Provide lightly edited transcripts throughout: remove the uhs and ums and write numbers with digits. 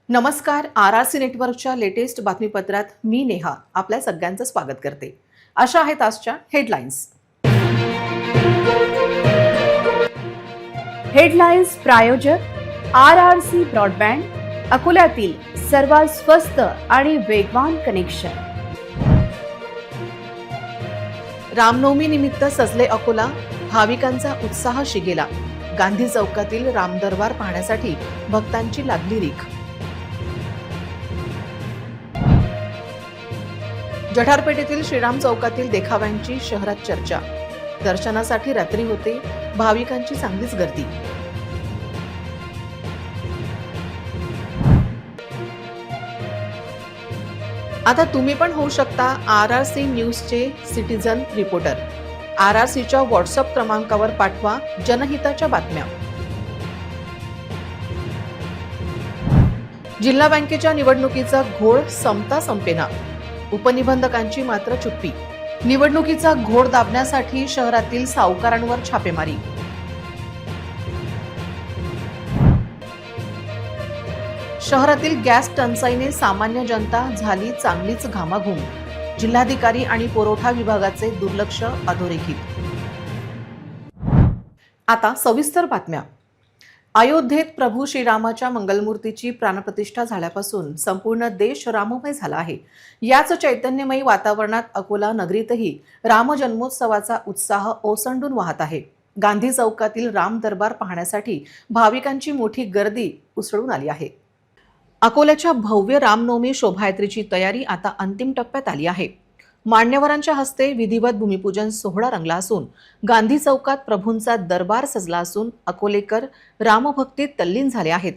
नमस्कार. RRC नेटवर्कच्या latest बातमीपत्रात मी नेहा आपल्या सगळ्यांचं स्वागत करते. अशा आहेत आजच्या हेडलाईन्स. हेडलाईन्स प्रायोजक RRC ब्रॉडबँड, अकोल्यातील सर्वात स्वस्त आणि वेगवान कनेक्शन. रामनवमी निमित्त सजले अकोला, भाविकांचा उत्साह शिगेला. गांधी चौकातील रामदरबार पाहण्यासाठी भक्तांची लागली रीख. जठारपेठेतील श्रीराम चौकातील देखाव्यांची शहरात चर्चा. दर्शनासाठी रात्री होते, भाविकांची चांगलीच गर्दी. आता तुम्ही पण होऊ शकता RRC न्यूजचे सिटीजन रिपोर्टर. RRCच्या व्हॉट्सअप क्रमांकावर पाठवा जनहिताच्या बातम्या. जिल्हा बँकेच्या निवडणुकीचा घोळ संपता संपेना. उपनिबंधकांची मात्र चुप्पी. निवडणुकीचा घोळ दाबण्यासाठी शहरातील सावकारांवर छापेमारी. शहरातील गॅस टंचाईने सामान्य जनता झाली चांगलीच घामाघूम. जिल्हाधिकारी आणि पुरवठा विभागाचे दुर्लक्ष अधोरेखित. आता सविस्तर बातम्या. अयोध्येत प्रभू श्रीरामाच्या मंगलमूर्तीची प्राणप्रतिष्ठा झाल्यापासून संपूर्ण देश राममय झाला आहे. याच चैतन्यमयी वातावरणात अकोला नगरीतही राम जन्मोत्सवाचा उत्साह ओसंडून वाहत आहे. गांधी चौकातील राम दरबार पाहण्यासाठी भाविकांची मोठी गर्दी उसळून आली आहे. अकोल्याच्या भव्य रामनवमी शोभायात्रेची तयारी आता अंतिम टप्प्यात आली आहे. मान्यवरांच्या हस्ते विधिवत भूमिपूजन सोहळा रंगला असून गांधी चौकात प्रभूंचा दरबार सजला असून अकोलेकर रामभक्तीत तल्लीन झाले आहेत.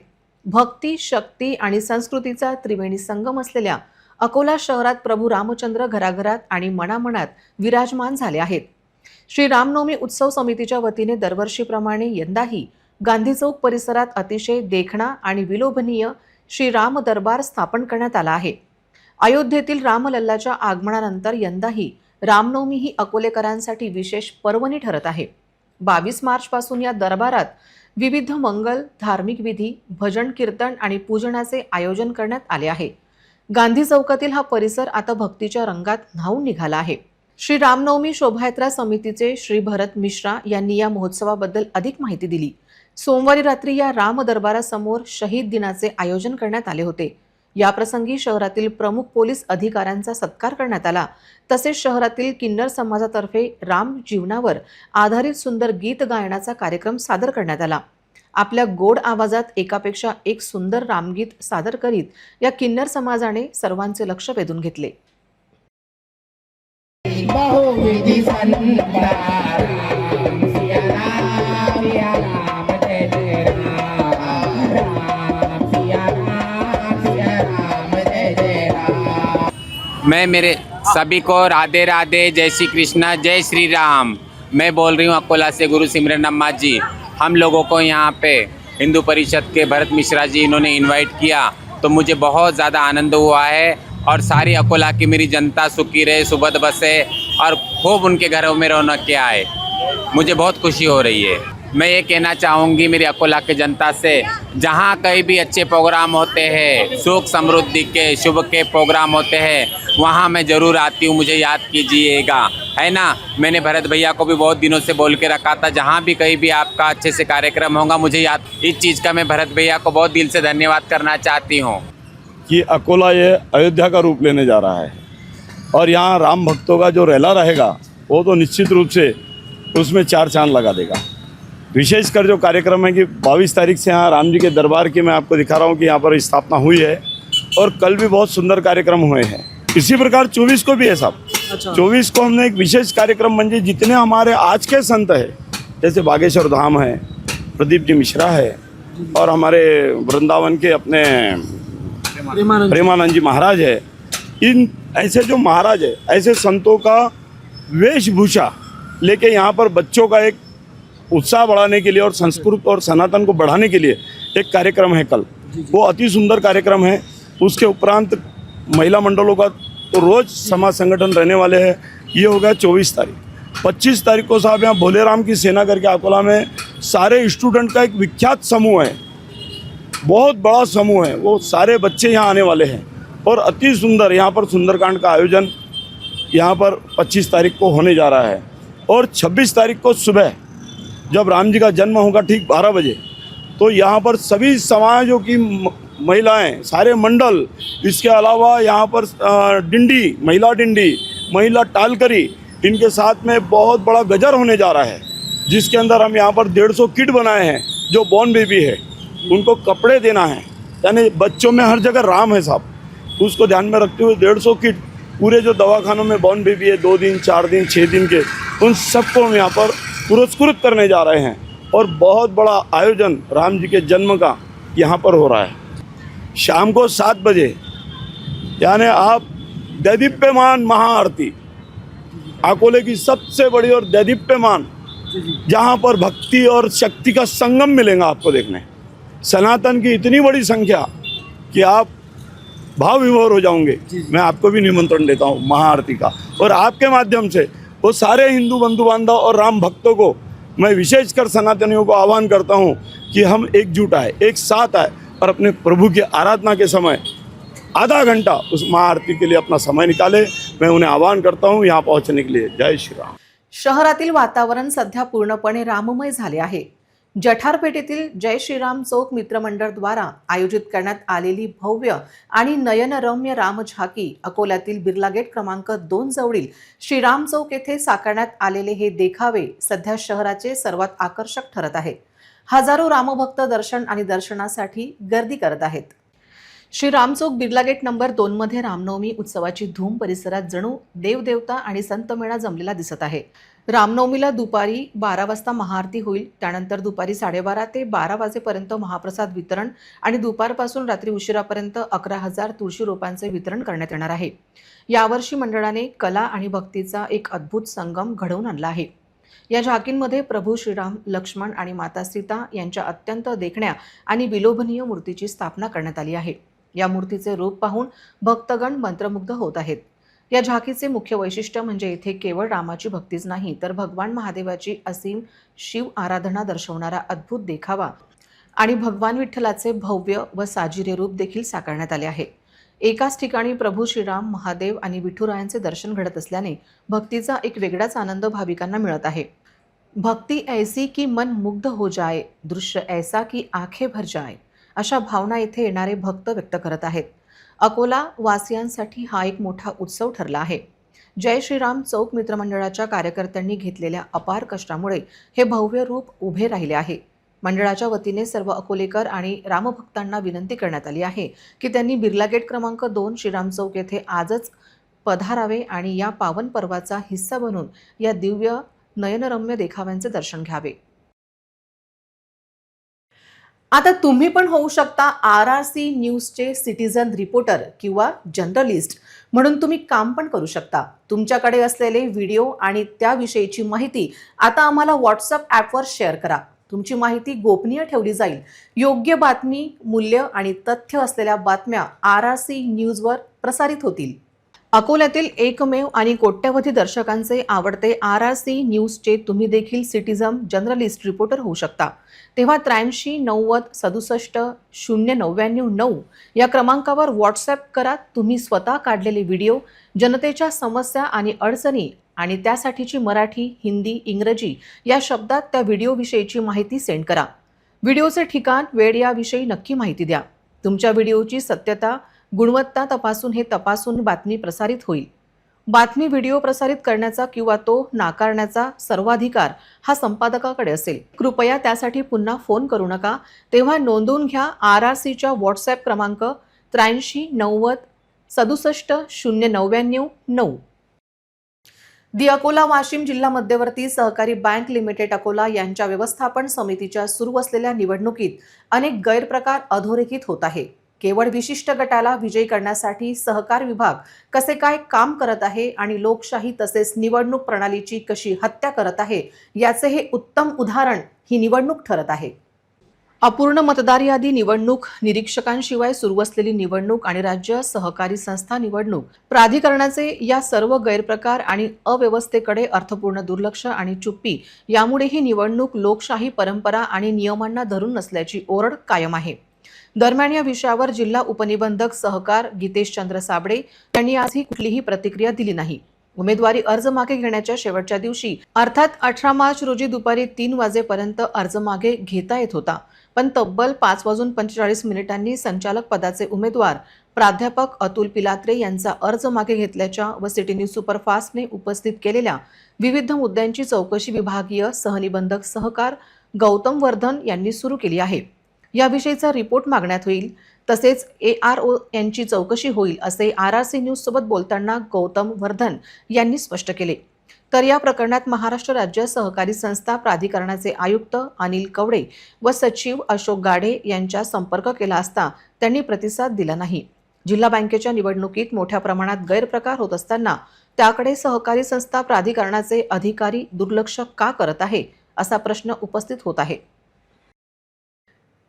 भक्ती, शक्ती आणि संस्कृतीचा त्रिवेणी संगम असलेल्या अकोला शहरात प्रभू रामचंद्र घराघरात आणि मनामनात विराजमान झाले आहेत. श्री रामनवमी उत्सव समितीच्या वतीने दरवर्षीप्रमाणे यंदाही गांधी चौक परिसरात अतिशय देखणा आणि विलोभनीय श्री राम दरबार स्थापन करण्यात आला आहे. अयोध्येतील रामलल्लाच्या आगमनानंतर यंदाही रामनवमी ही अकोलेकरांसाठी विशेष पर्वणी ठरत आहे. 22 मार्चपासून या दरबारात विविध मंगल, धार्मिक विधी, भजन कीर्तन आणि पूजनाचे आयोजन करण्यात आले आहे. गांधी चौकातील हा परिसर आता भक्तीच्या रंगात न्हाऊन निघाला आहे. श्री रामनवमी शोभायात्रा समितीचे श्री भरत मिश्रा यांनी या महोत्सवाबद्दल अधिक माहिती दिली. सोमवारी रात्री या राम दरबारासमोर शहीद दिनाचे आयोजन करण्यात आले होते. याप्रसंगी शहरातील प्रमुख पोलीस अधिकाऱ्यांचा सत्कार करण्यात आला. तसेच शहरातील किन्नर समाजातर्फे राम जीवनावर आधारित सुंदर गीत गायनाचा कार्यक्रम सादर करण्यात आला. आपल्या गोड आवाजात एकापेक्षा एक सुंदर रामगीत सादर करीत या किन्नर समाजाने सर्वांचे लक्ष वेधून घेतले. मैं मेरे सभी को राधे राधे, जय श्री कृष्णा, जय श्री राम. मैं बोल रही हूँ अकोला से गुरु सिमरन अम्मा जी. हम लोगों को यहाँ पे हिंदू परिषद के भरत मिश्रा जी इन्होंने इनवाइट किया तो मुझे बहुत ज़्यादा आनंद हुआ है. और सारी अकोला की मेरी जनता सुखी रहे, सुबद बसे और खूब उनके घरों में रौनक आए. मुझे बहुत खुशी हो रही है. मैं ये कहना चाहूँगी मेरी अकोला के जनता से, जहाँ कहीं भी अच्छे प्रोग्राम होते हैं, सुख समृद्धि के शुभ के प्रोग्राम होते हैं, वहाँ मैं ज़रूर आती हूँ, मुझे याद कीजिएगा, है ना. मैंने भरत भैया को भी बहुत दिनों से बोल के रखा था, जहाँ भी कहीं भी आपका अच्छे से कार्यक्रम होगा मुझे याद. इस चीज़ का मैं भरत भैया को बहुत दिल से धन्यवाद करना चाहती हूँ कि अकोला ये अयोध्या का रूप लेने जा रहा है और यहाँ राम भक्तों का जो रेला रहेगा वो तो निश्चित रूप से उसमें चार चांद लगा देगा. विशेषकर जो कार्यक्रम है कि 22 तारीख से यहाँ राम जी के दरबार की मैं आपको दिखा रहा हूँ कि यहाँ पर स्थापना हुई है और कल भी बहुत सुंदर कार्यक्रम हुए हैं. इसी प्रकार 24 को भी है साहब. 24 को हमने एक विशेष कार्यक्रम म्हणजे जितने हमारे आज के संत है, जैसे बागेश्वर धाम है, प्रदीप जी मिश्रा है और हमारे वृंदावन के अपने प्रेमानंद जी महाराज है, इन ऐसे जो महाराज है ऐसे संतों का वेशभूषा लेके यहाँ पर बच्चों का एक उत्साह बढ़ाने के लिए और संस्कृत और सनातन को बढ़ाने के लिए एक कार्यक्रम है कल. वो अति सुंदर कार्यक्रम है. उसके उपरांत महिला मंडलों का तो रोज़ समाज संगठन रहने वाले हैं. ये हो गया 24 तारीख. 25 तारीख को साहब यहाँ भोलेराम की सेना करके अकोला में सारे स्टूडेंट का एक विख्यात समूह है बहुत बड़ा समूह है, वो सारे बच्चे यहाँ आने वाले हैं और अति सुंदर यहाँ पर सुंदरकांड का आयोजन यहाँ पर 25 तारीख को होने जा रहा है और 26 तारीख को सुबह जब राम जी का जन्म होगा ठीक 12 बजे, तो यहाँ पर सभी समाजों की महिलाएं, सारे मंडल, इसके अलावा यहाँ पर डिंडी, महिला टालकरी, इनके साथ में बहुत बड़ा गजर होने जा रहा है, जिसके अंदर हम यहाँ पर 150 किट बनाए हैं। जो बॉर्न बेबी है उनको कपड़े देना है, यानी बच्चों में हर जगह राम है साहब, उसको ध्यान में रखते हुए 150 किट पूरे जो दवाखानों में बॉर्न बेबी है 2 दिन, 4 दिन, 6 दिन के, उन सबको हम यहाँ पर पुरस्कृत करने जा रहे हैं और बहुत बड़ा आयोजन राम जी के जन्म का यहाँ पर हो रहा है। शाम को 7 बजे यानी आप दैदीप्यमान महाआरती, अकोले की सबसे बड़ी और दैदीप्यमान, जहाँ पर भक्ति और शक्ति का संगम मिलेगा आपको देखने। सनातन की इतनी बड़ी संख्या कि आप भाव विभोर हो जाओगे। मैं आपको भी निमंत्रण देता हूँ महाआरती का, और आपके माध्यम से वो सारे हिंदू बंधु बांधव और राम भक्तों को मैं विशेषकर सनातनियों को आह्वान करता हूँ कि हम एकजुट आए, एक साथ आए और अपने प्रभु की आराधना के समय आधा घंटा उस महाआरती के लिए अपना समय निकाले। मैं उन्हें आह्वान करता हूँ यहाँ पहुँचने के लिए। जय श्री राम। शहरातील वातावरण सध्या पूर्णपणे राममय झाले आहे। जठारपेठेतील जय श्रीराम चौक मित्रमंडळ द्वारा आयोजित करण्यात आलेली भव्य आणि नयनरम्य राम झाकी अकोल्यातील बिर्ला गेट क्रमांक 2 जवळील श्रीराम चौक येथे साकारण्यात आलेले हे देखावे सध्या शहराचे सर्वात आकर्षक ठरत आहे। हजारो रामभक्त दर्शन आणि दर्शनासाठी गर्दी करत आहेत। श्रीराम चौक बिर्ला गेट नंबर 2 मध्ये रामनवमी उत्सवाची धूम परिसरात जणू देवदेवता आणि संत मेळा जमलेला दिसत आहे। रामनवमीला दुपारी 12 वाजता महाआरती होईल, त्यानंतर दुपारी 12:30 ते 12 वाजेपर्यंत महाप्रसाद वितरण आणि दुपारपासून रात्री उशिरापर्यंत 11,000 तुळशी रोपांचे वितरण करण्यात येणार आहे। यावर्षी मंडळाने कला आणि भक्तीचा एक अद्भुत संगम घडवून आणला आहे। या झाकींमध्ये प्रभू श्रीराम, लक्ष्मण आणि माता सीता यांच्या अत्यंत देखण्या आणि विलोभनीय मूर्तीची स्थापना करण्यात आली आहे। या मूर्तीचे रूप पाहून भक्तगण मंत्रमुग्ध होत आहेत। या झाकीचे मुख्य वैशिष्ट्य म्हणजे येथे केवळ रामाची भक्तीच नाही तर भगवान महादेवाची असीम शिव आराधना दर्शवणारा अद्भुत देखावा आणि भगवान विठ्ठलाचे भव्य व साजिरे रूप देखील साकारण्यात आले आहे। एकाच ठिकाणी प्रभू श्रीराम, महादेव आणि विठुरायांचे दर्शन घडत असल्याने भक्तीचा एक वेगळाच आनंद भाविकांना मिळत आहे। भक्ती ऐसी की मन मुग्ध हो जाए, दृश्य ऐसा की आंखें भर जाए, अशा भावना येथे येणारे भक्त व्यक्त करत आहेत। अकोला वासियांसाठी हा एक मोठा उत्सव ठरला आहे। जय श्रीराम चौक मित्रमंडळाच्या कार्यकर्त्यांनी घेतलेल्या अपार कष्टामुळे हे भव्य रूप उभे राहिले आहे। मंडळाच्या वतीने सर्व अकोलेकर आणि रामभक्तांना विनंती करण्यात आली आहे की त्यांनी बिर्ला गेट क्रमांक 2 श्रीराम चौक येथे आजच पधारावे आणि या पावन पर्वाचा हिस्सा बनून या दिव्य नयनरम्य देखाव्यांचे दर्शन घ्यावे। आता तुम्ही पण होऊ शकता RRC न्यूजचे सिटीजन रिपोर्टर किंवा जर्नलिस्ट म्हणून तुम्ही काम पण करू शकता। तुमच्याकडे असलेले व्हिडिओ आणि त्याविषयीची माहिती आता आम्हाला WhatsApp ॲपवर शेअर करा। तुमची माहिती गोपनीय ठेवली जाईल। योग्य बातमी, मूल्य आणि तथ्य असलेल्या बातम्या RRC न्यूजवर प्रसारित होतील। अकोल्यातील एकमेव आणि कोट्यवधी दर्शकांचे आवडते RRC न्यूजचे तुम्ही देखील सिटीजन जर्नलिस्ट रिपोर्टर होऊ शकता। तेव्हा 83 90 67 099 या क्रमांकावर व्हॉट्सॲप करा तुम्ही स्वतः काढलेले व्हिडिओ, जनतेच्या समस्या आणि अडचणी आणि त्यासाठीची मराठी, हिंदी, इंग्रजी या शब्दात त्या व्हिडिओविषयीची माहिती सेंड करा। व्हिडिओचे ठिकाण, वेळ याविषयी नक्की माहिती द्या। तुमच्या व्हिडिओची सत्यता, गुणवत्ता तपासून बातमी प्रसारित होईल। बातमी व्हिडिओ प्रसारित करण्याचा किंवा तो नाकारण्याचा सर्वाधिकार हा संपादकाकडे असेल। कृपया त्यासाठी पुन्हा फोन करू नका। तेव्हा नोंदवून घ्या RRCच्या व्हॉट्सॲप क्रमांक 83 90 67 099। दि अकोला वाशिम जिल्हा मध्यवर्ती सहकारी बँक लिमिटेड अकोला यांच्या व्यवस्थापन समितीच्या सुरू असलेल्या निवडणुकीत अनेक गैरप्रकार अधोरेखित होत आहे। केवळ विशिष्ट गटाला विजयी करण्यासाठी सहकार विभाग कसे काय काम करत आहे आणि लोकशाही तसेच निवडणूक प्रणालीची कशी हत्या करत आहे याचे हे उत्तम उदाहरण ही निवडणूक ठरत आहे। अपूर्ण मतदार यादी निवडणूक, निरीक्षकांशिवाय सुरू असलेली निवडणूक आणि राज्य सहकारी संस्था निवडणूक प्राधिकरणाचे या सर्व गैरप्रकार आणि अव्यवस्थेकडे अर्थपूर्ण दुर्लक्ष आणि चुप्पी यामुळे ही निवडणूक लोकशाही परंपरा आणि नियमांना धरून नसल्याची ओरड कायम आहे। दरम्यान या विषयावर जिल्हा उपनिबंधक सहकार गीतेश चंद्र साबळे यांनी आजही कुठलीही प्रतिक्रिया दिली नाही. उमेदवारी अर्ज मागे घेण्याच्या शेवटच्या दिवशी अर्थात 18 मार्च रोजी दुपारी 3 वाजेपर्यंत अर्ज मागे घेता येत होता, पण तब्बल 5:45 संचालक पदाचे उमेदवार प्राध्यापक अतुल पिलात्रे यांचा अर्ज मागे घेतल्याच्या व सिटी न्यूज सुपरफास्टने उपस्थित केलेल्या विविध मुद्द्यांची चौकशी विभागीय सहनिबंधक सहकार गौतम वर्धन यांनी सुरू केली आहे. याविषयीचा रिपोर्ट मागण्यात होईल, तसेच ARO यांची चौकशी होईल असे RRC न्यूज सोबत बोलताना गौतम वर्धन यांनी स्पष्ट केले. तर या प्रकरणात महाराष्ट्र राज्य सहकारी संस्था प्राधिकरणाचे आयुक्त अनिल कवडे व सचिव अशोक गाढे यांचा संपर्क केला असता त्यांनी प्रतिसाद दिला नाही. जिल्हा बँकेच्या निवडणुकीत मोठ्या प्रमाणात गैरप्रकार होत असताना त्याकडे सहकारी संस्था प्राधिकरणाचे अधिकारी दुर्लक्ष का करत आहे असा प्रश्न उपस्थित होत आहे.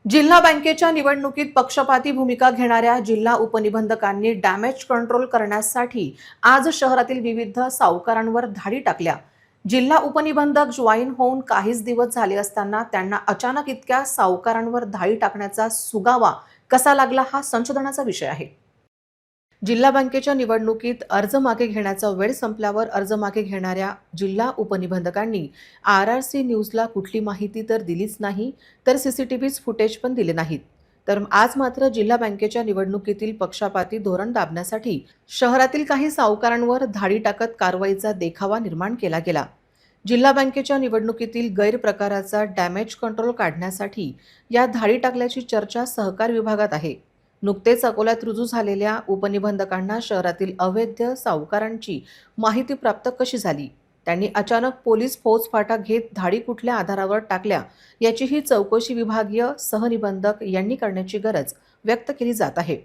जिल्हा बँकेच्या निवडणुकीत पक्षपाती भूमिका घेणाऱ्या जिल्हा उपनिबंधकांनी डॅमेज कंट्रोल करण्यासाठी आज शहरातील विविध सावकारांवर धाडी टाकल्या. जिल्हा उपनिबंधक जॉईन होऊन काहीच दिवस झाले असताना त्यांना अचानक इतक्या सावकारांवर धाडी टाकण्याचा सुगावा कसा लागला हा संशोधनाचा विषय आहे. जिल्हा बँकेच्या निवडणुकीत अर्ज मागे घेण्याचा वेळ संपल्यावर अर्ज मागे घेणाऱ्या जिल्हा उपनिबंधकांनी RRC न्यूजला कुठली माहिती तर दिलीच नाही, तर CCTV फुटेज पण दिले नाहीत. तर आज मात्र जिल्हा बँकेच्या निवडणुकीतील पक्षपाती धोरण दाबण्यासाठी शहरातील काही सावकारांवर धाडी टाकत कारवाईचा देखावा निर्माण केला गेला. जिल्हा बँकेच्या निवडणुकीतील गैरप्रकाराचा डॅमेज कंट्रोल काढण्यासाठी या धाडी टाकल्याची चर्चा सहकार विभागात आहे. नुकतेच अकोल्यात रुजू झालेल्या उपनिबंधकांना शहरातील अवैध सावकारांची माहिती प्राप्त कशी झाली, त्यांनी अचानक पोलीस फौजफाटा घेत धाडी कुठल्या आधारावर टाकल्या याचीही चौकशी विभागीय सहनिबंधक यांनी करण्याची गरज व्यक्त केली जात आहे.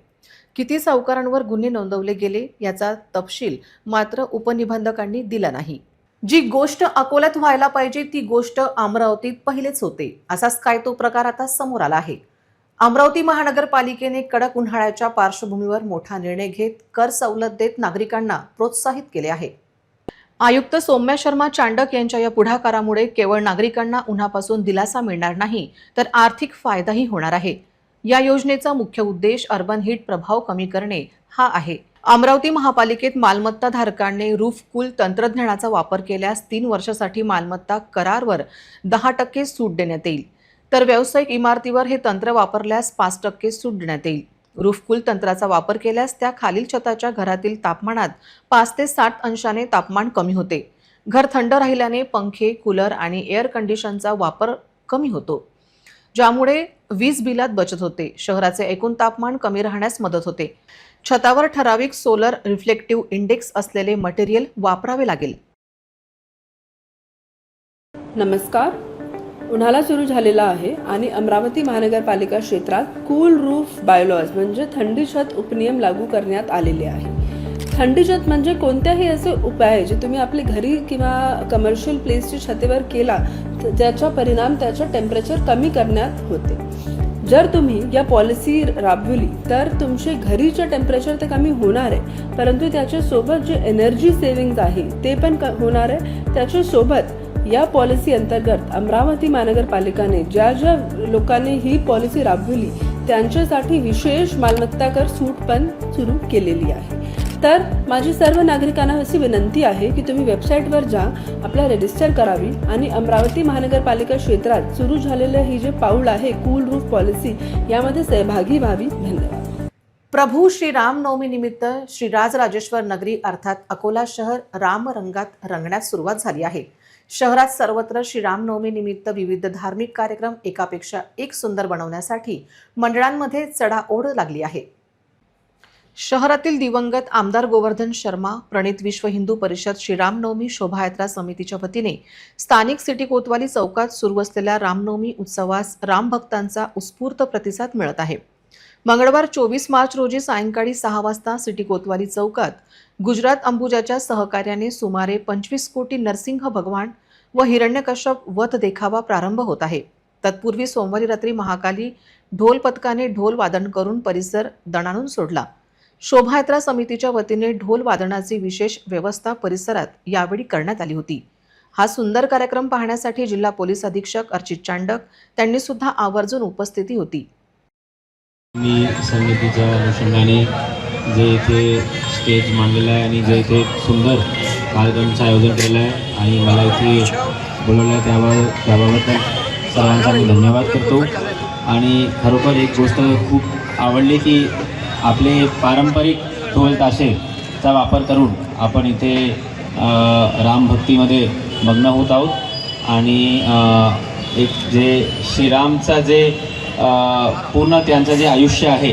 किती सावकारांवर गुन्हे नोंदवले गेले याचा तपशील मात्र उपनिबंधकांनी दिला नाही. जी गोष्ट अकोल्यात व्हायला पाहिजे ती गोष्ट अमरावतीत पहिलेच होते, असाच काय तो प्रकार आता समोर आला आहे. अमरावती महानगरपालिकेने कडक उन्हाळ्याच्या पार्श्वभूमीवर मोठा निर्णय घेत कर सवलत देत नागरिकांना प्रोत्साहित केले आहे. आयुक्त सौम्या शर्मा चांडक यांच्या या पुढाकारामुळे केवळ नागरिकांना उन्हापासून दिलासा मिळणार नाही, तर आर्थिक फायदाही होणार आहे. या योजनेचा मुख्य उद्देश अर्बन हीट प्रभाव कमी करणे हा आहे. अमरावती महापालिकेत मालमत्ता धारकांनी रूफ कूल तंत्रज्ञानाचा वापर केल्यास 3 वर्षासाठी मालमत्ता करारवर 10% सूट देण्यात येईल, तर व्यावसायिक इमारतीवर हे तंत्र वापरल्यास 5% सूट देण्यात येईल. रूफकूल तंत्राचा वापर केल्यास त्या खालील छताच्या घरातील तापमानात 5 ते 60 अंशाने तापमान कमी होते. घर थंड राहिल्याने पंखे, कूलर आणि एअर कंडिशनचा वापर कमी होतो, ज्यामुळे वीज बिलात बचत होते. शहराचे एकूण तापमान कमी राहण्यास मदत होते. छतावर ठराविक सोलर रिफ्लेक्टिव्ह इंडेक्स असलेले मटेरियल वापरावे लागेल. नमस्कार. उन्हाळा सुरू झालेला आहे आणि अमरावती महानगरपालिका क्षेत्रात कूल रूफ बायलॉज म्हणजे थंडी छत उपनियम लागू करण्यात आलेले आहे. थंडी छत म्हणजे कोणत्याही असे उपाय जे तुम्ही आपली घरी किंवा कमर्शियल प्लेसची छतेवर केला त्याचा परिणाम त्याचं टेम्परेचर कमी करण्यात होते. जर तुम्ही या पॉलिसी राबविली तर तुमचे घरीचे टेम्परेचर तर कमी होणार आहे, परंतु त्याच्यासोबत जे एनर्जी सेव्हिंग्ज आहे ते पण होणार आहे. त्याच्यासोबत या पॉलिसी अंतर्गत अमरावती महानगरपालिकेने ज्या लोकांनी ही पॉलिसी राबविली त्यांच्यासाठी विशेष मालमत्ता कर सूट पण सुरू केलेली आहे. तर माझी सर्व नागरिकांना अशी विनंती आहे की तुम्ही वेबसाईटवर जा, आपला रजिस्टर करावी आणि अमरावती महानगरपालिका क्षेत्रात सुरू झालेलं ही जे पाऊल आहे कूल रूफ पॉलिसी यामध्ये सहभागी व्हावी. धन्यवाद. प्रभू श्रीराम नवमी निमित्त श्रीराजराजेश्वर नगरी अर्थात अकोला शहर रामरंगात रंगण्यास सुरुवात झाली आहे. शहरात सर्वत्र श्रीरामनवमी निमित्त विविध धार्मिक कार्यक्रम एकापेक्षा एक सुंदर बनवण्यासाठी मंडळांमध्ये चढाओढ लागली आहे. शहरातील दिवंगत आमदार गोवर्धन शर्मा प्रणित विश्व हिंदू परिषद श्रीरामनवमी शोभायात्रा समितीच्या वतीने स्थानिक सिटी कोतवाली चौकात सुरू असलेल्या रामनवमी उत्सवास रामभक्तांचा उत्स्फूर्त प्रतिसाद मिळत आहे. मंगळवार 24 मार्च रोजी सायंकाळी 6 वाजता सिटी कोतवाली चौकात गुजरात अंबुजाच्या सहकार्याने सुमारे 25 कोटी नरसिंह भगवान व हिरण्यकश्यप वध देखावा प्रारंभ होत आहे. तत्पूर्वी सोमवारी रात्री महाकाली ढोल पथकाने ढोल वादन करून परिसर दणाणून सोडला. शोभायात्रा समितीच्या वतीने ढोल वादनाची विशेष व्यवस्था परिसरात यावेळी करण्यात आली होती. हा सुंदर कार्यक्रम पाहण्यासाठी जिल्हा पोलीस अधीक्षक अर्चित चांडक त्यांनी सुद्धा आवर्जून उपस्थिती होती. मी समितीच्या अनुषंगाने जे इथे स्टेज मांडलेलं आहे आणि जे इथे सुंदर कार्यक्रमाचं आयोजन केलेलं आहे आणि मला इथे बोलवलं आहे त्याबाबत सर्वांचा मी धन्यवाद करतो. आणि खरोखर एक गोष्ट खूप आवडली की आपले पारंपरिक ढोल ताशेचा वापर करून आपण इथे रामभक्तीमध्ये मग्न होत आहोत. आणि एक जे श्रीरामचा जे पूर्ण त्यांचं जे आयुष्य आहे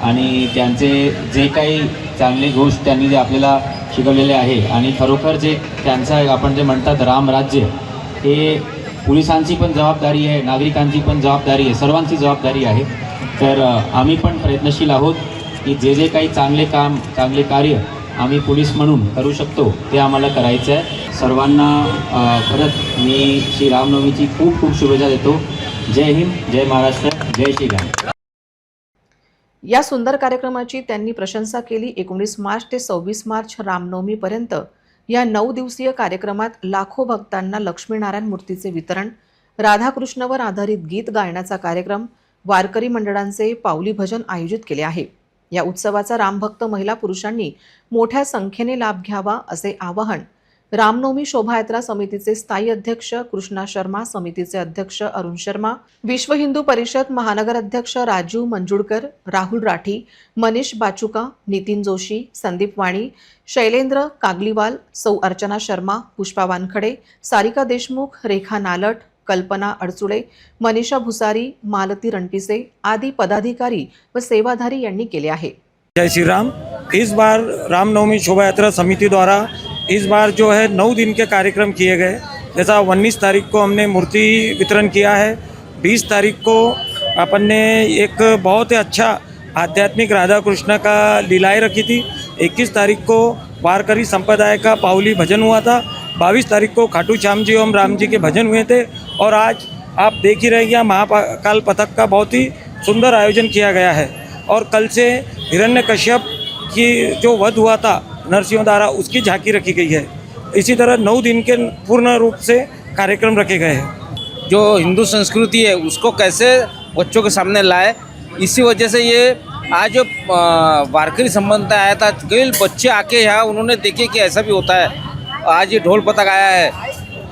आणि त्यांचे जे काही चांगले गोष्ट त्यांनी जे आपल्याला शिकवलेले आहे आणि खरोखर जे त्यांचा आपण जे म्हणतात रामराज्य, हे पोलिसांची पण जबाबदारी आहे, नागरिकांची पण जबाबदारी आहे, सर्वांची जबाबदारी आहे. तर आम्ही पण प्रयत्नशील आहोत की जे जे काही चांगले काम चांगले कार्य आम्ही पोलीस म्हणून करू शकतो ते आम्हाला करायचं आहे. सर्वांना खरंच मी श्री रामनवमीची खूप खूप शुभेच्छा देतो. जय हिंद, जय महाराष्ट्र, जय श्रीराम. या सुंदर कार्यक्रमाची त्यांनी प्रशंसा केली. 19 मार्च ते 26 मार्च रामनवमीपर्यंत या 9 दिवसीय कार्यक्रमात लाखो भक्तांना लक्ष्मीनारायण मूर्तीचे वितरण, राधाकृष्णावर आधारित गीत गायनाचा कार्यक्रम, वारकरी मंडळांचे पावली भजन आयोजित केले आहे. या उत्सवाचा रामभक्त महिला पुरुषांनी मोठ्या संख्येने लाभ घ्यावा असे आवाहन रामनवमी शोभायात्रा समितीचे स्थायी अध्यक्ष कृष्णा शर्मा, समितीचे अध्यक्ष अरुण शर्मा, विश्व हिंदू परिषद महानगर अध्यक्ष राजीव मंजुळकर, राहुल राठी, मनीष बाचुका, नितीन जोशी, संदीप वाणी, शैलेंद्र कागलीवाल, सौ अर्चना शर्मा, पुष्पा वानखडे, सारिका देशमुख, रेखा नालट, कल्पना अडचुळे, मनीषा भुसारी, मालती रणपिसे आदी पदाधिकारी व सेवाधारी यांनी केले आहे. जय श्री राम. इस बार रामनवमी शोभा यात्रा समिति द्वारा इस बार जो है 9 दिन के कार्यक्रम किए गए. जैसा 19 तारीख को हमने मूर्ति वितरण किया है, 20 तारीख को अपन ने एक बहुत ही अच्छा आध्यात्मिक राधा कृष्ण का लीलाएँ रखी थी. 21 तारीख को वारकरी संप्रदाय का पावली भजन हुआ था. 22 तारीख को खाटू श्याम जी ओम राम जी के भजन हुए थे. और आज आप देख ही रहे हैं महाकाल पथक का बहुत ही सुंदर आयोजन किया गया है. और कल से हिरण्यकश्यप की जो वध हुआ था नरसिंह द्वारा, उसकी झांकी रखी गई है. इसी तरह 9 दिन के पूर्ण रूप से कार्यक्रम रखे गए हैं. जो हिंदू संस्कृति है उसको कैसे बच्चों के सामने लाए, इसी वजह से ये आज वारकरी संबंध आया था. कई बच्चे आके यहाँ उन्होंने देखे कि ऐसा भी होता है. आज ये ढोल पतक आया है.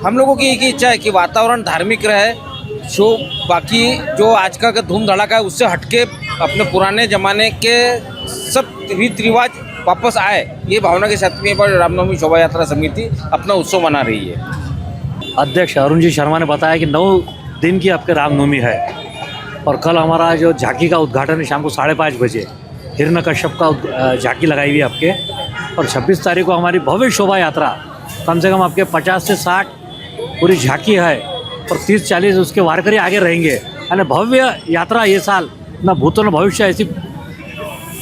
हम लोगों की एक ही इच्छा है कि वातावरण धार्मिक रहे, जो बाकी जो आज का धूम धड़ाका है उससे हटके अपने पुराने ज़माने के सब रीति रिवाज वापस आए. ये भावना के साथ में रामनवमी शोभा यात्रा समिति अपना उत्सव मना रही है. अध्यक्ष अरुण जी शर्मा ने बताया कि 9 दिन की आपके रामनवमी है और कल हमारा जो झांकी का उद्घाटन है शाम को 5:30 बजे हिरण्यकश्यप का झांकी लगाई हुई आपके. और 26 तारीख को हमारी भव्य शोभा यात्रा कम से कम आपके 50 से 60 पूरी झांकी है और 30-40 उसके वारकरी आगे रहेंगे. यानी भव्य यात्रा ये साल न भूतो न भविष्य ऐसी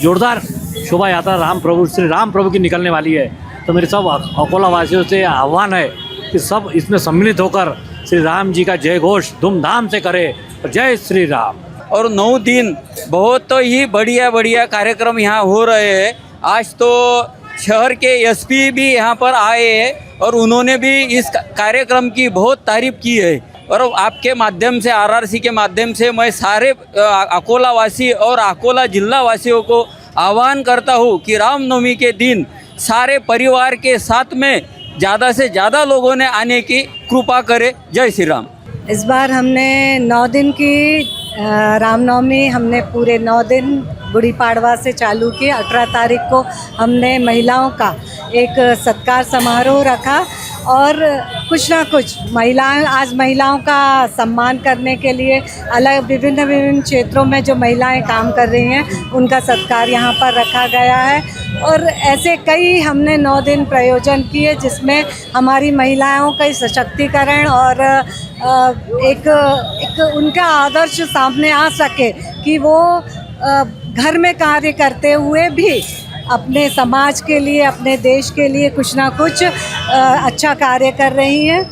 जोरदार शोभा यात्रा श्री राम प्रभु की निकलने वाली है. तो मेरे सब अकोला वासियों से आह्वान है कि सब इसमें सम्मिलित होकर श्री राम जी का जय घोष धूमधाम से करें. जय श्री राम. और 9 दिन बहुत ही बढ़िया बढ़िया कार्यक्रम यहाँ हो रहे हैं. आज तो शहर के एसपी भी यहाँ पर आए हैं और उन्होंने भी इस कार्यक्रम की बहुत तारीफ की है. और आपके माध्यम से आरआरसी के माध्यम से मैं सारे अकोला वासी और अकोला जिला वासियों को आह्वान करता हूँ कि रामनवमी के दिन सारे परिवार के साथ में ज़्यादा से ज़्यादा लोगों ने आने की कृपा करें. जय श्री राम. इस बार हमने 9 दिन की रामनवमी हमने पूरे 9 दिन गुड़ी पाड़वा से चालू की. 18 तारीख को हमने महिलाओं का एक सत्कार समारोह रखा और कुछ ना कुछ महिलाओं का सम्मान करने के लिए अलग विभिन्न क्षेत्रों में जो महिलाएं काम कर रही हैं उनका सत्कार यहाँ पर रखा गया है. और ऐसे कई हमने 9 दिन प्रयोजन किए जिसमें हमारी महिलाओं का सशक्तिकरण और एक उनका आदर्श सामने आ सके कि वो घर में कार्य करते हुए भी अपने समाज के लिए अपने देश के लिए कुछ ना कुछ अच्छा कार्य कर रही हैं.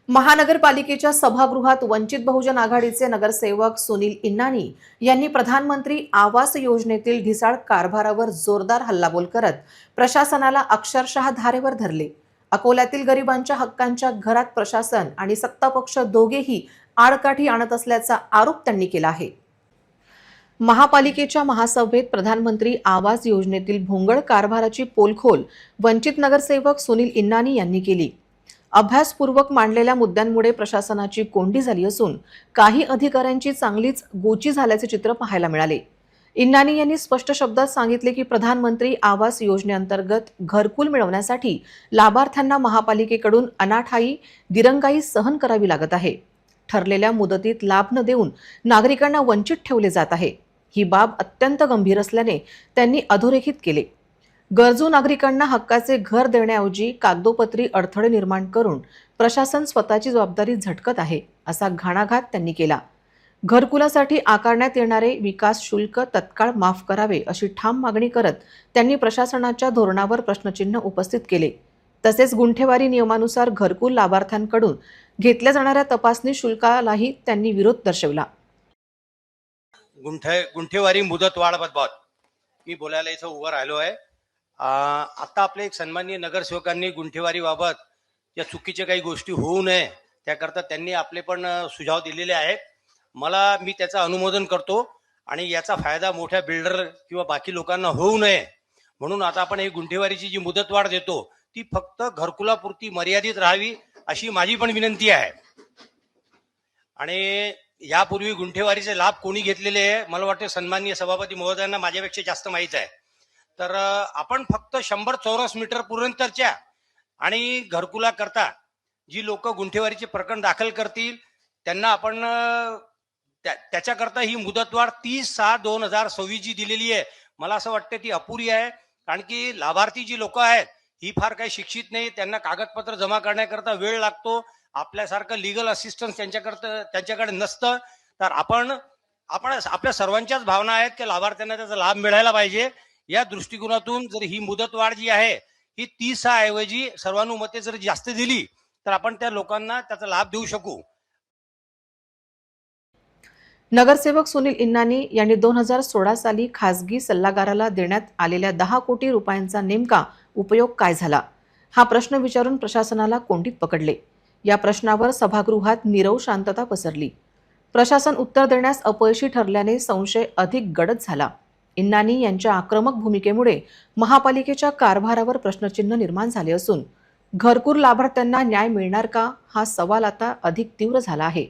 महानगरपालिकेच्या सभागृहात वंचित बहुजन आघाडीचे नगरसेवक सुनील इन्नानी यांनी प्रधानमंत्री आवास योजनेतील ढिसाळ कारभारावर जोरदार हल्लाबोल करत प्रशासनाला अक्षरशः धारेवर धरले. अकोल्यातील गरिबांच्या हक्कांच्या घरात प्रशासन आणि सत्तापक्ष दोघेही आडकाठी आणत असल्याचा आरोप त्यांनी केला आहे. महापालिकेच्या महासभेत प्रधानमंत्री आवास योजनेतील भोंगळ कारभाराची पोलखोल वंचित नगरसेवक सुनील इन्नानी यांनी केली. अभ्यासपूर्वक मांडलेल्या मुद्द्यांमुळे प्रशासनाची कोंडी झाली असून काही अधिकाऱ्यांची चांगलीच गोची झाल्याचे चित्र पाहायला मिळाले. इन्नानी यांनी स्पष्ट शब्दात सांगितले की प्रधानमंत्री आवास योजनेअंतर्गत घरकुल मिळवण्यासाठी लाभार्थ्यांना महापालिकेकडून अनाठायी दिरंगाई सहन करावी लागत आहे. ठरलेल्या मुदतीत लाभ न देऊन नागरिकांना वंचित ठेवले जात आहे. ही बाब अत्यंत गंभीर असल्याने त्यांनी अधोरेखित केले. गरजू नागरिकांना हक्काचे घर देण्याऐवजी कागदोपत्री अडथळे निर्माण करून प्रशासन स्वतःची जबाबदारी झटकत आहे, असा घाणाघात त्यांनी केला. घरकुलासाठी आकारण्यात येणारे विकास शुल्क तत्काळ माफ करावे अशी ठाम मागणी करत त्यांनी प्रशासनाच्या धोरणावर प्रश्नचिन्ह उपस्थित केले. तसेच गुंठेवारी नियमानुसार घरकुल लाभार्थ्यांकडून घेतल्या जाणाऱ्या तपासणी शुल्कालाही त्यांनी विरोध दर्शवला. गुंठेवारी मुदतवाढबाबत मी बोलायला इथं उभं राहिलो आहे. आता आपले एक सन्माननीय नगरसेवकांनी गुंठेवारीबाबत या चुकीच्या काही गोष्टी होऊ नये त्याकरता त्यांनी आपले पण सुझाव दिलेले आहेत. मी त्याचं अनुमोदन करतो आणि याचा फायदा मोठ्या बिल्डर किंवा बाकी लोकांना होऊ नये म्हणून आता आपण ही गुंठेवारीची जी मुदतवाढ देतो ती फक्त घरकुलापुरती मर्यादित राहावी अशी माझी पण विनंती आहे. आणि यापूर्वी गुंठेवारीचे लाभ कोणी घेतलेले आहे मला वाटतं सन्माननीय सभापती महोदयांना माझ्यापेक्षा जास्त माहीत आहे. तर आपण फक्त 100 चौरस मीटर पर्यंतच्या आणि घरकुला करता जी लोक गुंठेवारीचे प्रकरण दाखल करतील त्यांना आपण त्याच्याकरता ही मुदतवाढ 30/6/2026 जी दिलेली आहे मला असं वाटतं ती अपुरी आहे. कारण की लाभार्थी जी लोक आहेत ही फार काही शिक्षित नाही, त्यांना कागदपत्र जमा करण्याकरता वेळ लागतो. आपल्यासारखं लिगल असिस्टन्स त्यांच्याकडे नसतं. तर आपण आपल्या सर्वांच्याच भावना आहेत की लाभार्थ्यांना त्याचा लाभ मिळायला पाहिजे. या दृष्टिकोनातून जर ही मुदतवाढ जी आहे ही 30 ऐवजी सर्वानुमते जर जास्त दिली तर आपण त्या लोकांना त्याचा लाभ देऊ शकू. नगरसेवक सुनील इन्नानी यांनी 2016 साली खासगी सल्लागाराला देण्यात आलेल्या 10 कोटी रुपयांचा नेमका उपयोग काय झाला हा प्रश्न विचारून प्रशासनाला कोंडीत पकडले. या प्रश्नावर सभागृहात नीरव शांतता पसरली. प्रशासन उत्तर देण्यास अपयशी ठरल्याने संशय अधिक गडद झाला. इन्नानी यांच्या आक्रमक भूमिकेमुळे महापालिकेच्या कारभारावर प्रश्नचिन्ह निर्माण झाले असून घरकुल लाभार्थ्यांना न्याय मिळणार का हा सवाल आता अधिक तीव्र झाला आहे.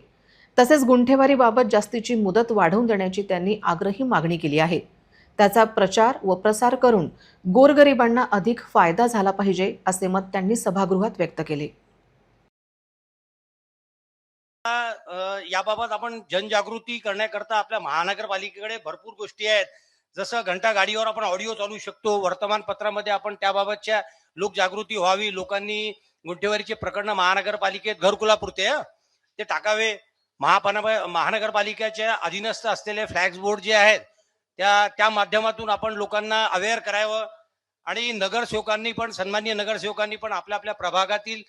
तसेच गुंठेवारीबाबत जास्तीची मुदत वाढवून देण्याची त्यांनी आग्रही मागणी केली आहे. त्याचा प्रचार व प्रसार करून गोरगरिबांना अधिक फायदा झाला पाहिजे असे मत त्यांनी सभागृहात व्यक्त केले. याबाबत आपण जनजागृती करण्याकरता आपल्या महानगरपालिकेकडे भरपूर गोष्टी आहेत. जसं घंटा गाडीवर आपण ऑडिओ चालू शकतो. वर्तमानपत्रामध्ये आपण त्याबाबतच्या लोकजागृती व्हावी. लोकांनी गुंठेवारीचे प्रकरण महानगरपालिकेत घरकुलापुरते ते टाकावे. महानगरपालिकेच्या अधीनस्थ असलेले फ्लॅक्स बोर्ड जे आहेत त्या माध्यमातून आपण लोकांना अवेअर करावं. आणि नगरसेवकांनी पण सन्माननीय नगरसेवकांनी पण आपल्या प्रभागातील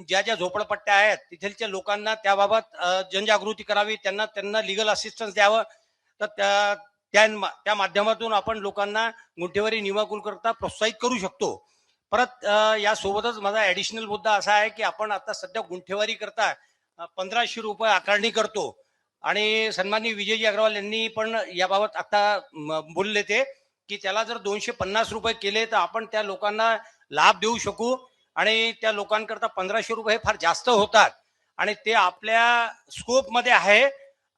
ज्या झोपडपट्ट्या आहेत तिथलच्या लोकांना त्याबाबत जनजागृती करावी. त्यांना लिगल असिस्टन्स द्यावं. तर त्या माध्यमातून आपण लोकांना गुंठेवारी नियमाकुल करता प्रोत्साहित करू शकतो. परत यासोबतच माझा ऍडिशनल मुद्दा असा आहे की आपण आता सध्या गुंठेवारी करता 1500 रुपये आकारणी करतो. आणि सन्माननीय विजयजी अग्रवाल यांनी पण याबाबत आता बोलले ते की त्याला जर 250 रुपये केले तर आपण त्या लोकांना लाभ देऊ शकू. आणि त्या लोकांकरता 1500 रुपये हे फार जास्त होतात आणि ते आपल्या स्कोपमध्ये आहे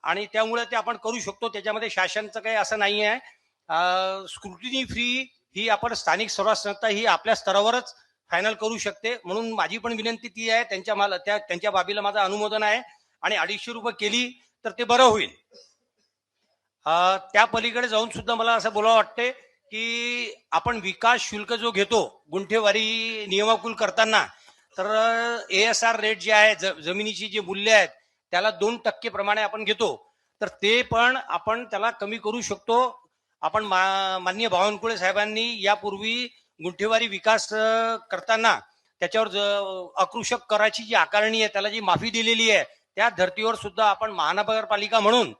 आणि त्यामुळे ते आपण करू शकतो. त्याच्यामध्ये शासनाचं काही असं नाही आहे. स्क्रुटिनी फ्री ही आपण स्थानिक स्वराज्य संस्था ही आपल्या स्तरावरच फायनल करू शकते. म्हणून माझी पण विनंती ती आहे. त्यांच्या बाबीला माझं अनुमोदन आहे. आणि 250 रुपये केली तर ते बरं होईल. त्या पलीकडे जाऊन सुद्धा मला असं बोलावं वाटते की आपण विकास शुल्क जो घेतो गुंठेवारी नियमाकुल करताना तर ASR रेट जे आहे जमिनीची जे मूल्य आहेत त्याला 2% प्रमाणे आपण घेतो. तर ते पण आपण त्याला कमी करू शकतो. आपण माननीय बावनकुळे साहेबांनी यापूर्वी गुंठेवारी विकास करताना त्याच्यावर अकृषक कराची जी आकारणी आहे त्याला जी माफी दिलेली आहे त्या धर्तीवर सुद्धा आपण महानगरपालिका म्हणून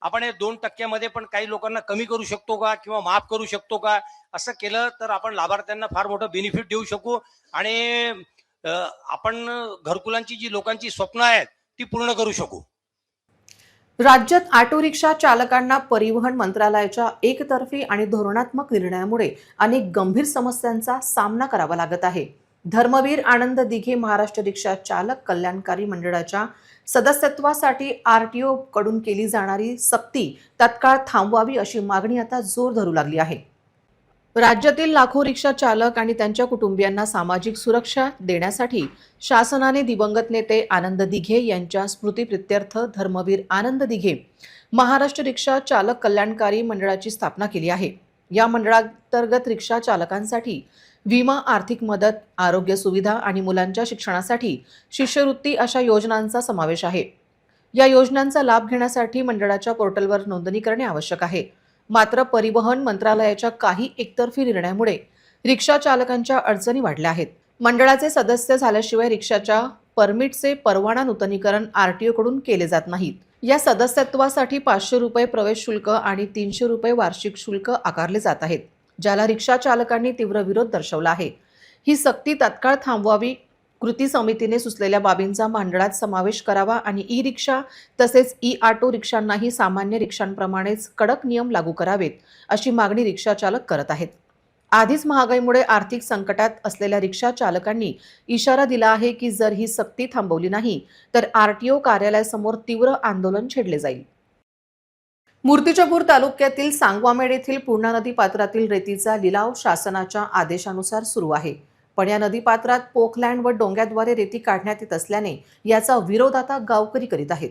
आपण हे 2% पण काही लोकांना कमी करू शकतो का किंवा माफ करू शकतो का. असं केलं तर आपण लाभार्थ्यांना फार मोठं बेनिफिट देऊ शकू आणि आपण घरकुलांची जी लोकांची स्वप्न आहेत ती पूर्ण करू शकू. राज्यात ऑटो रिक्षा चालकांना परिवहन मंत्रालयाच्या एकतर्फी आणि धोरणात्मक निर्णयामुळे अनेक गंभीर समस्यांचा सामना करावा लागत आहे. धर्मवीर आनंद दिघे महाराष्ट्र रिक्षा चालक कल्याणकारी मंडळाच्या सदस्यत्वासाठी आरटीओ कडून केली जाणारी सक्ती तत्काळ थांबवावी अशी मागणी आता जोर धरू लागली आहे. राज्यातील लाखो रिक्षा चालक आणि त्यांच्या कुटुंबियांना सामाजिक सुरक्षा देण्यासाठी शासनाने दिवंगत नेते आनंद दिघे यांच्या स्मृतीप्रित्यर्थ धर्मवीर आनंद दिघे महाराष्ट्र रिक्षा चालक कल्याणकारी मंडळाची स्थापना केली आहे. या मंडळांतर्गत रिक्षा चालकांसाठी विमा, आर्थिक मदत, आरोग्य सुविधा आणि मुलांच्या शिक्षणासाठी शिष्यवृत्ती अशा योजनांचा समावेश आहे. या योजनांचा लाभ घेण्यासाठी मंडळाच्या पोर्टलवर नोंदणी करणे आवश्यक आहे. मात्र परिवहन मंत्रालयाच्या काही एकतर्फी निर्णयामुळे रिक्षा चालकांच्या अडचणी वाढल्या आहेत. मंडळाचे सदस्य झाल्याशिवाय रिक्षाच्या परमिटचे परवाना नूतनीकरण आरटीओ कडून केले जात नाहीत. या सदस्यत्वासाठी 500 रुपये प्रवेश शुल्क आणि 300 रुपये वार्षिक शुल्क आकारले जात आहेत, ज्याला रिक्षा चालकांनी तीव्र विरोध दर्शवला आहे. ही सक्ती तात्काळ थांबवावी, कृती समितीने सुचलेल्या बाबींचा मंडळात समावेश करावा आणि ई रिक्षा तसेच ई ऑटो रिक्षांनाही सामान्य रिक्षांप्रमाणेच कडक नियम लागू करावेत अशी मागणी रिक्षा चालक करत आहेत. आधीच महागाईमुळे आर्थिक संकटात असलेल्या रिक्षा चालकांनी इशारा दिला आहे की जर ही सक्ती थांबवली नाही तर आरटीओ कार्यालयासमोर तीव्र आंदोलन छेडले जाईल. मूर्तिजापूर तालुक्यातील सांगवामेड येथील पूर्णा नदी पात्रातील रेतीचा लिलाव शासनाच्या आदेशानुसार सुरू आहे. पण या नदीपात्रात पोकलँड व डोंग्याद्वारे रेती काढण्यात येत असल्याने याचा विरोध आता गावकरी करीत आहेत.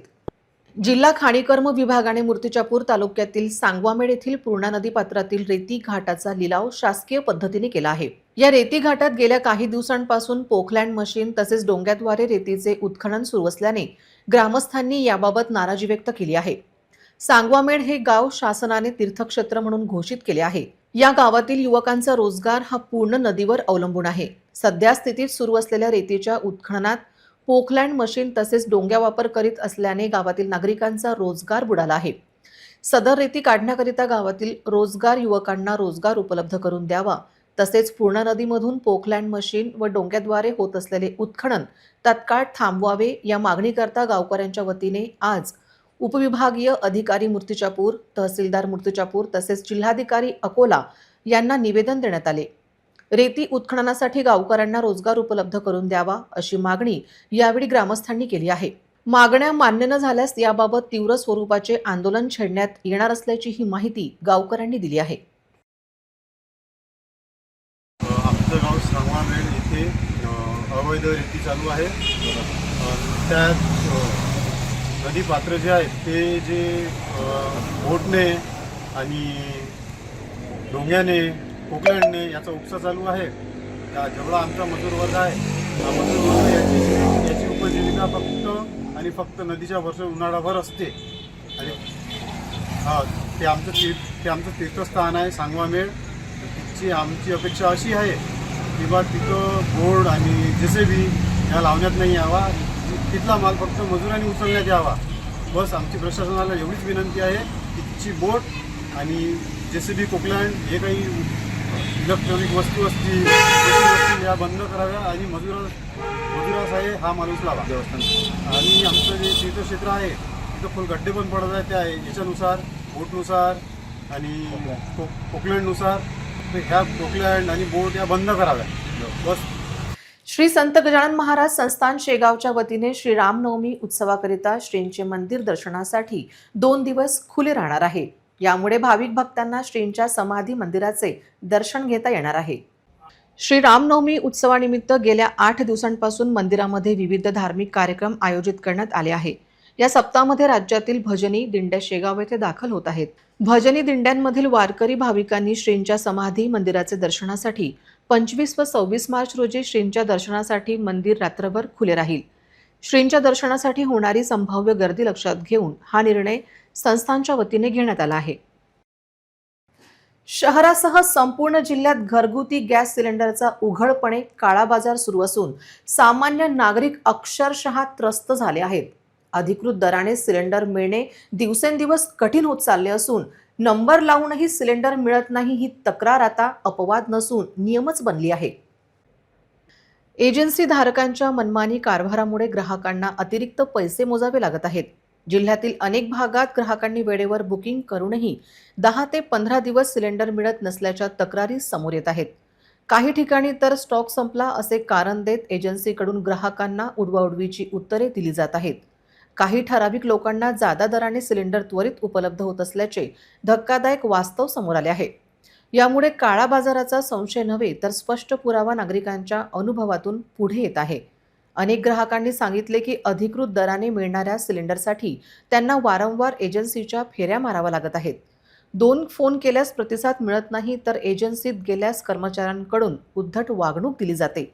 जिल्हा खाणीकर्म विभागाने मूर्तिजापूर तालुक्यातील सांगवामेड येथील पूर्णा नदी पात्रातील रेती घाटाचा लिलाव शासकीय पद्धतीने केला आहे. या रेती घाटात गेल्या काही दिवसांपासून पोकलँड मशीन तसेच डोंग्याद्वारे रेतीचे उत्खनन सुरू असल्याने ग्रामस्थांनी याबाबत नाराजी व्यक्त केली आहे. सांगवामेड हे गाव शासनाने तीर्थक्षेत्र म्हणून घोषित केले आहे. या गावातील युवकांचा रोजगार हा पूर्ण नदीवर अवलंबून आहे. सध्या स्थितीत सुरू असलेल्या रेतीच्या उत्खननात पोकलँड मशीन तसेच डोंग्या वापर करीत असल्याने गावातील नागरिकांचा रोजगार बुडाला आहे. सदर रेती काढण्याकरिता गावातील रोजगार युवकांना रोजगार उपलब्ध करून द्यावा, तसेच पूर्णा नदीमधून पोकलँड मशीन व डोंग्याद्वारे होत असलेले उत्खनन तात्काळ थांबवावे या मागणीकरता गावकऱ्यांच्या वतीने आज उपविभागीय अधिकारी मूर्तिजापूर, तहसीलदार मूर्तिजापूर तसेच जिल्हाधिकारी अकोला यांना निवेदन देण्यात आले. रेती उत्खननासाठी गावकऱ्यांना रोजगार उपलब्ध करून द्यावा अशी मागणी यावेळी ग्रामस्थांनी केली आहे. मागण्या मान्य न झाल्यास याबाबत तीव्र स्वरूपाचे आंदोलन छेडण्यात येणार असल्याची ही माहिती गावकऱ्यांनी दिली आहे. आमचं गाव सांगवामेड येथे अवैध रेती चालू आहे. त्यात नदी पात्र जे आहेत ते जे बोटने आणि डोंग्याने पोकलँडने याचा उपसा चालू आहे. जेवढा आमचा मजूर वर्ग आहे हा मजूर वर्ग याची उपजीविका फक्त आणि फक्त नदीच्या वर्ष उन्हाळाभर असते. आणि ते आमचं तीर्थस्थान आहे सांगवामेड. तिची आमची अपेक्षा अशी आहे की बा तिथं बोर्ड आणि जेसीबी ह्या लावण्यात नाही यावा. तिथला माल फक्त मजुरांनी उचलण्यात यावा. बस आमची प्रशासनाला एवढीच विनंती आहे की तिची बोट आणि जेसीबी पोकलँड हे काही इलेक्ट्रॉनिक वस्तू असतील या बंद कराव्या आणि मजुरास आहे हा माल उचलावा. आणि आमचं जे तीर्थक्षेत्र आहे तिथं फुल गड्डे पण पडत आहे. त्या याच्यानुसार बोटनुसार आणि पोकलँडनुसार ह्या पोकलँड आणि बोट या बंद कराव्या. बस. श्री संत गजानन महाराज संस्थान शेगावच्या वतीने श्री रामनवमी उत्सवाकरिता श्रींचे मंदिर दर्शनासाठी 2 दिवस खुले राहणार आहे. यामुळे भाविक भक्तांना श्रींच्या समाधी मंदिराचे दर्शन घेता येणार आहे. श्री रामनवमी उत्सवानिमित्त गेल्या 8 दिवसांपासून मंदिरामध्ये विविध धार्मिक कार्यक्रम आयोजित करण्यात आले आहे. या सप्ताहामध्ये राज्यातील भजनी दिंड्या शेगाव येथे दाखल होत आहेत. भजनी दिंड्यांमधील वारकरी भाविकांनी श्रींच्या समाधी मंदिराचे दर्शनासाठी 25 व 26 मार्च रोजी श्रींच्या दर्शनासाठी मंदिर रात्रभर खुले राहील. श्रींच्या दर्शनासाठी होणारी संभाव्य गर्दी लक्षात घेऊन हा निर्णय संस्थांच्या वतीने घेण्यात आला आहे. शहरासह संपूर्ण जिल्ह्यात घरगुती गॅस सिलेंडरचा उघडपणे काळाबाजार सुरू असून सामान्य नागरिक अक्षरशः त्रस्त झाले आहेत. अधिकृत दराने सिलेंडर मिळणे दिवसेंदिवस कठीण होत चालले असून नंबर लावूनही सिलेंडर मिळत नाही ही तक्रार आता अपवाद नसून नियमच बनली आहे. एजन्सी धारकांच्या मनमानी कारभारामुळे ग्राहकांना अतिरिक्त पैसे मोजावे लागत आहेत. जिल्ह्यातील अनेक भागात ग्राहकांनी वेळेवर बुकिंग करूनही 10 ते 15 दिवस सिलेंडर मिळत नसल्याच्या तक्रारी समोर येत आहेत. काही ठिकाणी तर स्टॉक संपला असे कारण देत एजन्सीकडून ग्राहकांना उडवाउडवीची उत्तरे दिली जात आहेत. काही ठराविक लोकांना जादा दराने सिलेंडर त्वरित उपलब्ध होत असल्याचे धक्कादायक वास्तव समोर आले आहे. यामुळे काळा बाजाराचा संशय नव्हे तर स्पष्ट पुरावा नागरिकांच्या अनुभवातून पुढे येत आहे. अनेक ग्राहकांनी सांगितले की अधिकृत दराने मिळणाऱ्या सिलेंडरसाठी त्यांना वारंवार एजन्सीच्या फेऱ्या माराव्या लागत आहेत. 2 फोन केल्यास प्रतिसाद मिळत नाही तर एजन्सीत गेल्यास कर्मचाऱ्यांकडून उद्धट वागणूक दिली जाते.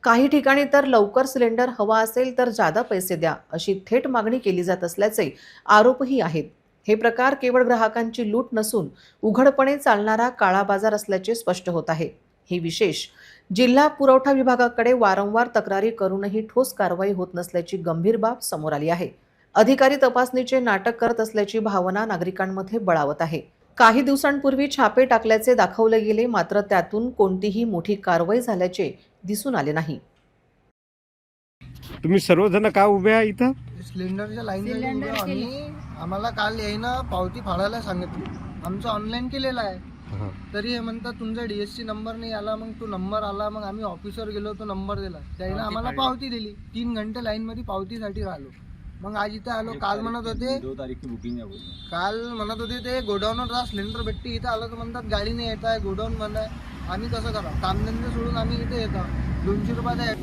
काही ठिकाणी तर लवकर सिलेंडर हवा असेल तर जादा पैसे द्या अशी थेट मागणी केली जात असल्याचे आरोपही आहेत. हे प्रकार केवळ ग्राहकांची लूट नसून उघडपणे चालणारा काळा बाजार असल्याचे स्पष्ट होत आहे. हे विशेष जिल्हा पुरवठा विभागाकडे वारंवार तक्रारी करूनही ठोस कारवाई होत नसल्याची गंभीर बाब समोर आली आहे. अधिकारी तपासणीचे नाटक करत असल्याची भावना नागरिकांमध्ये बळावत आहे. काही दिवसांपूर्वी छापे टाकल्याचे दाखवले गेले मात्र त्यातून कोणतीही मोठी कारवाई झाल्याचे दिसून आले नाही. तुम्ही सर्वजण का उभे आहे इथं? सिलेंडरच्या लाईन आम्ही आम्हाला काल येईना पावती फाडायला सांगितली. आमचं ऑनलाईन केलेलं आहे तरी हे म्हणतात तुमचा DSC नंबर नाही आला. मग तो नंबर आला, मग आम्ही ऑफिसर गेलो, तो नंबर दिला, त्याने आम्हाला पावती दिली. 3 घंटे लाईनमध्ये पावतीसाठी राहिलो. मग आज इथे आलो. काल म्हणत होते 2 तारीख बुकिंग आहे. काल म्हणत होते ते गोडाऊनवर जा सिलेंडर भेटते. इथं आलं तर म्हणतात गाडी नाही येत आहे, गोडाऊन बंद आहे. आम्ही कसं करा? कामधंदे सोडून आम्ही इथे येतो. 200 रुपये.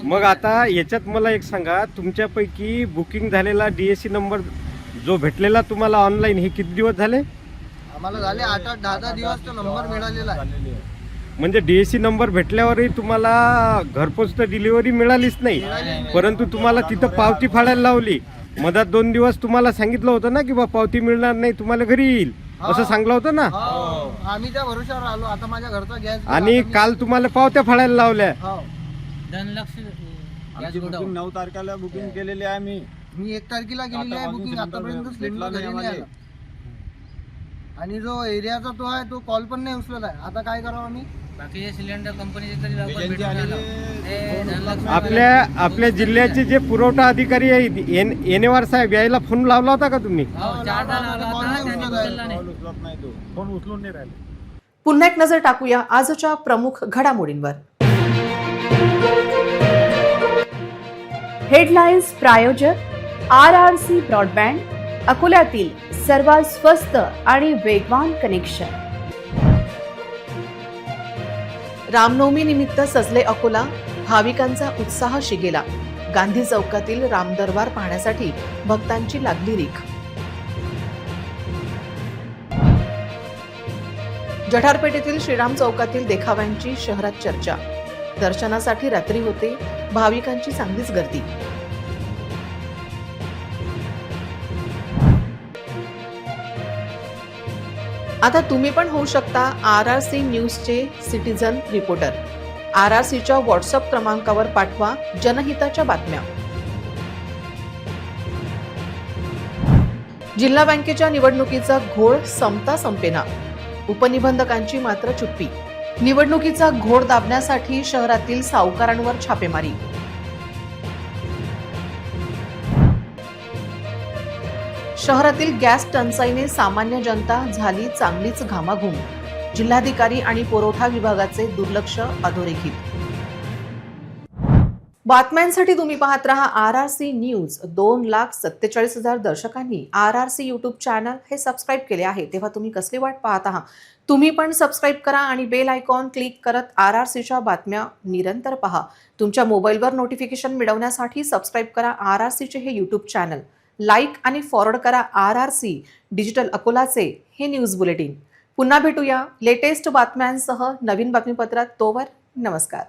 मग आता याच्यात मला एक सांगा, तुमच्यापैकी बुकिंग झालेला DSC नंबर जो भेटलेला तुम्हाला ऑनलाईन, हे किती दिवस झाले? आम्हाला झाले 8-10 दिवस तो नंबर मिळालेला आहे. म्हणजे DSC नंबर भेटल्यावरही तुम्हाला घरपोच तर डिलिव्हरी मिळालीच नाही, परंतु तुम्हाला तिथं पावती फाडायला लावली. मधात 2 दिवस तुम्हाला सांगितलं होतं ना की बा पावती मिळणार नाही, तुम्हाला घरी येईल असं सांगलं होतं ना. आम्ही त्या भरोशावर आलो. आता माझ्या घरचा गॅस आणि काल तुम्हाला पावत्या फाडायला लावल्या. बुकिंग 9 तारखेला बुकिंग केलेली आहे. मी 1 तारखेला केलेली आहे बुकिंग. आतापर्यंत सिलेंडर घरी नाही आला. आणि जो एरियाचा तो आहे तो कॉल पण नाही उचलत आहे. आता काय करावं आम्ही? बाकी सिलेंडर कंपनीचे आपल्या जिल्ह्याचे जे पुरवठा अधिकारी आहेत येनेवार साहेब, यायला फोन लावला होता का तुम्ही? फोन उचलून नाही राहिले. पुन्हा एक नजर टाकूया आजच्या प्रमुख घडामोडींवर. हेडलाईन्स प्रायोजक RRC ब्रॉडबँड, अकोल्यातील सर्वात स्वस्त आणि वेगवान कनेक्शन. रामनवमी निमित्त सजले अकोला, भाविकांचा उत्साह शिगेला. गांधी चौकातील रामदरबार पाहण्यासाठी भक्तांची लागली रीख. जठारपेठेतील श्रीराम चौकातील देखाव्यांची शहरात चर्चा. दर्शनासाठी रात्री होते, भाविकांची चांगलीच गर्दी. आता तुम्ही पण होऊ शकता RRC न्यूजचे सिटीजन रिपोर्टर. RRCच्या व्हॉट्सअप क्रमांकावर पाठवा जनहिताच्या बातम्या. जिल्हा बँकेच्या निवडणुकीचा घोळ संपता संपेना. उपनिबंधकांची मात्र चुप्पी. निवडणुकीचा घोळ दाबण्यासाठी शहरातील सावकारांवर छापेमारी. शहरातील गॅस टंचाईने सामान्य जनता झाली चांगलीच घामाघूम. जिल्हाधिकारी आणि पुरवठा विभागाचे दुर्लक्ष अधोरेखित. बातम्यांसाठी तुम्ही पाहत रहा RRC news. 2,47,000 दर्शकांनी RRC YouTube channel हे सबस्क्राईब केले आहे, तेव्हा तुम्ही कसली वाट पाहत आहात? तुम्ही पण सबस्क्राईब करा आणि बेल आयकॉन क्लिक करत RRCच्या बातम्या निरंतर पहा. तुमच्या मोबाईलवर नोटिफिकेशन मिळवण्यासाठी सबस्क्राईब करा RRCचे हे यूट्यूब चॅनल. लाईक आणि फॉरवर्ड करा RRC डिजिटल अकोलाचे हे न्यूज बुलेटिन. पुन्हा भेटूया लेटेस्ट बातम्यांसह नवीन बातमीपत्रात. तोवर नमस्कार.